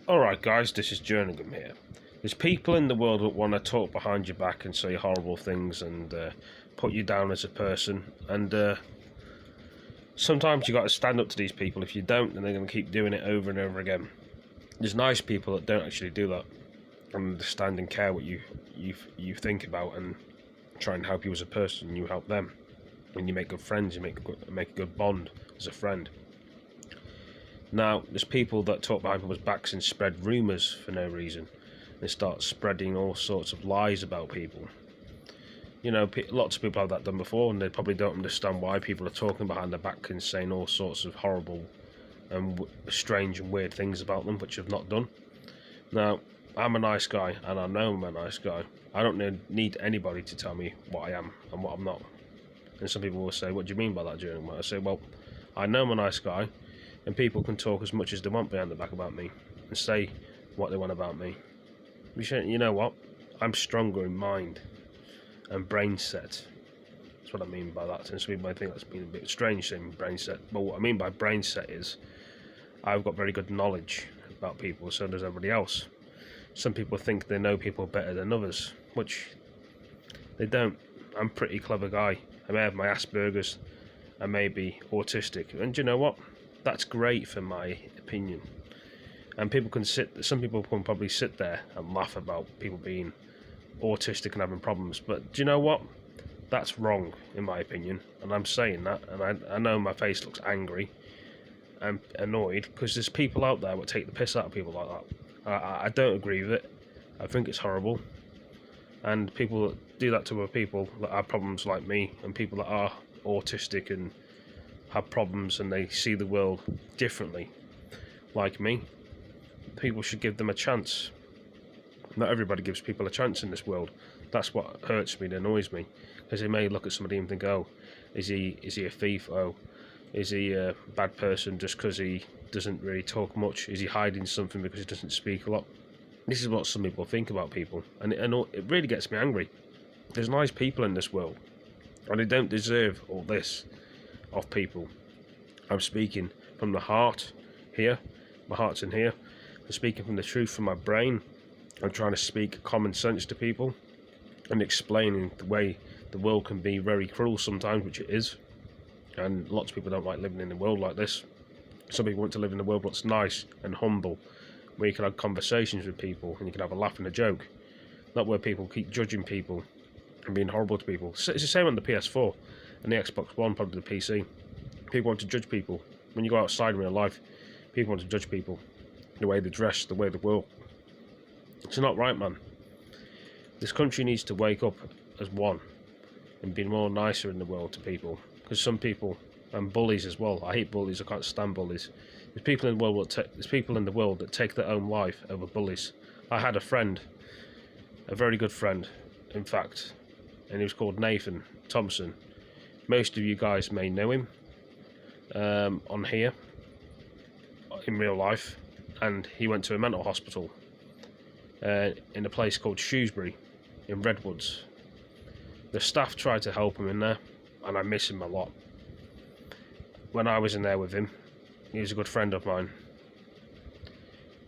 Alright guys, this is jerninhgam here. There's people in the world that want to talk behind your back and say horrible things and put you down as a person, and sometimes you got to stand up to these people. If you don't, then they're going to keep doing it over and over again. There's nice people that don't actually do that and understand and care what you think about and try and help you as a person, and you help them. And you make good friends, you make a good bond as a friend. Now, there's people that talk behind people's backs and spread rumours for no reason. They start spreading all sorts of lies about people. You know, lots of people have that done before, and they probably don't understand why people are talking behind their back and saying all sorts of horrible and strange and weird things about them, which have not done. Now, I'm a nice guy, and I know I'm a nice guy. I don't need anybody to tell me what I am and what I'm not. And some people will say, what do you mean by that, Jeremy? I say, well, I know I'm a nice guy, and people can talk as much as they want behind the back about me and say what they want about me. You know what? I'm stronger in mind and brain set. That's what I mean by that. And some people might think that's been a bit strange saying brain set, but what I mean by brain set is I've got very good knowledge about people, so does everybody else. Some people think they know people better than others, which they don't. I'm a pretty clever guy. I may have my Asperger's, I may be autistic, and you know what? That's great for my opinion. And some people can probably sit there and laugh about people being autistic and having problems, but do you know what? That's wrong in my opinion, and I'm saying that, and I know my face looks angry and annoyed because there's people out there that take the piss out of people like that. I don't agree with it. I think it's horrible, and people that do that to other people that have problems like me, and people that are autistic and have problems and they see the world differently like me, people should give them a chance. Not everybody gives people a chance in this world. That's what hurts me and annoys me, because they may look at somebody and think, oh, is he a thief? Oh, is he a bad person just because he doesn't really talk much? Is he hiding something because he doesn't speak a lot? This is what some people think about people, and it really gets me angry. There's nice people in this world, and they don't deserve all this of people. I'm speaking from the heart here. My heart's in here. I'm speaking from the truth from my brain. I'm trying to speak common sense to people and explaining the way the world can be very cruel sometimes, which it is. And lots of people don't like living in a world like this. Some people want to live in a world that's nice and humble, where you can have conversations with people and you can have a laugh and a joke. Not where people keep judging people and being horrible to people. It's the same on the PS4 and the Xbox One, probably the PC. People want to judge people. When you go outside in real life, people want to judge people. The way they dress, the way they walk. It's not right, man. This country needs to wake up as one and be more nicer in the world to people. Because some people, and bullies as well. I hate bullies. I can't stand bullies. There's people in the world that take their own life over bullies. I had a friend, a very good friend, in fact, and he was called Nathan Thompson. Most of you guys may know him on here in real life, and he went to a mental hospital in a place called Shrewsbury in Redwoods. The staff tried to help him in there, and I miss him a lot. When I was in there with him, he was a good friend of mine.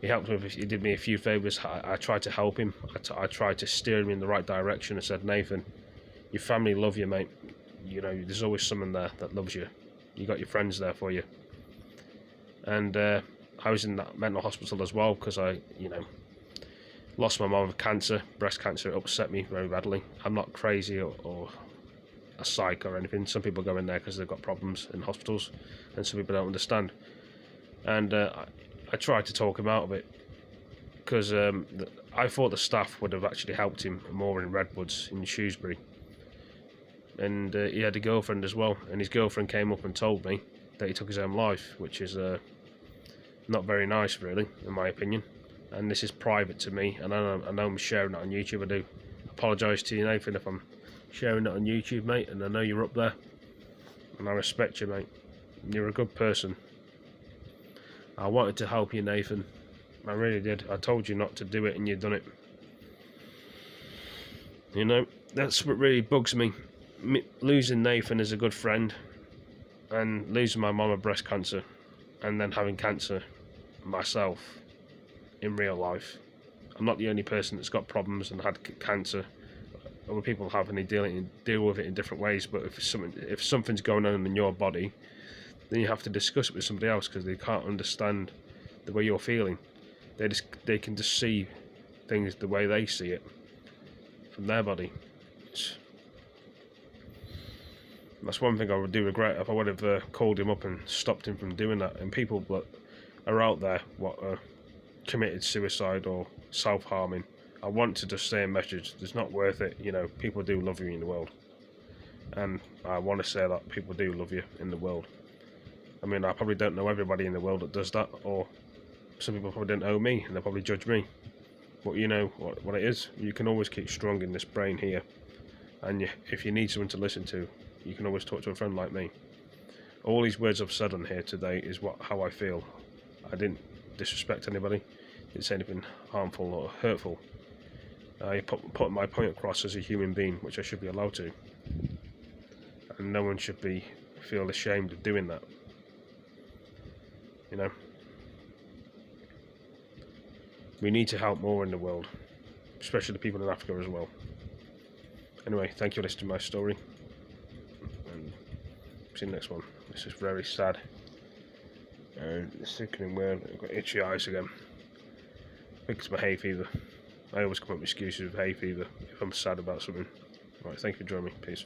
He did me a few favours. I tried to help him. I tried to steer him in the right direction. I said, Nathan, your family love you, mate. You know, there's always someone there that loves you. You got your friends there for you. And I was in that mental hospital as well because I, lost my mum with cancer, breast cancer. It upset me very badly. I'm not crazy or a psych or anything. Some people go in there because they've got problems in hospitals, and some people don't understand. And I tried to talk him out of it because I thought the staff would have actually helped him more in Redwoods in Shrewsbury. And he had a girlfriend as well, and his girlfriend came up and told me that he took his own life, which is not very nice, really, in my opinion. And this is private to me, and I know I'm sharing it on YouTube. I do apologise to you, Nathan, if I'm sharing it on YouTube, mate, and I know you're up there, and I respect you, mate. You're a good person. I wanted to help you, Nathan. I really did. I told you not to do it, and you've done it. You know, that's what really bugs me. Losing Nathan as a good friend, and losing my mum of breast cancer, and then having cancer myself in real life. I'm not the only person that's got problems and had cancer. Other people have, and they deal with it in different ways. But if something's going on in your body, then you have to discuss it with somebody else, because they can't understand the way you're feeling. They can just see things the way they see it from their body. That's one thing I do regret. If I would have called him up and stopped him from doing that. And people that are out there what committed suicide or self-harming, I want to just say a message: it's not worth it. You know, people do love you in the world, and I want to say that people do love you in the world. I mean, I probably don't know everybody in the world that does that, or some people probably don't know me and they'll probably judge me. But you know what it is. You can always keep strong in this brain here, and if you need someone to listen to, you can always talk to a friend like me. All these words I've said on here today is how I feel. I didn't disrespect anybody, didn't say anything harmful or hurtful. I put my point across as a human being, which I should be allowed to, and no one should feel ashamed of doing that. You know, we need to help more in the world, especially the people in Africa as well. Anyway, thank you for listening to my story, and see you next one. This is very sad and sickening word. I've got itchy eyes again. I think it's my hay fever. I always come up with excuses with hay fever if I'm sad about something. Right, thank you for joining me. Peace.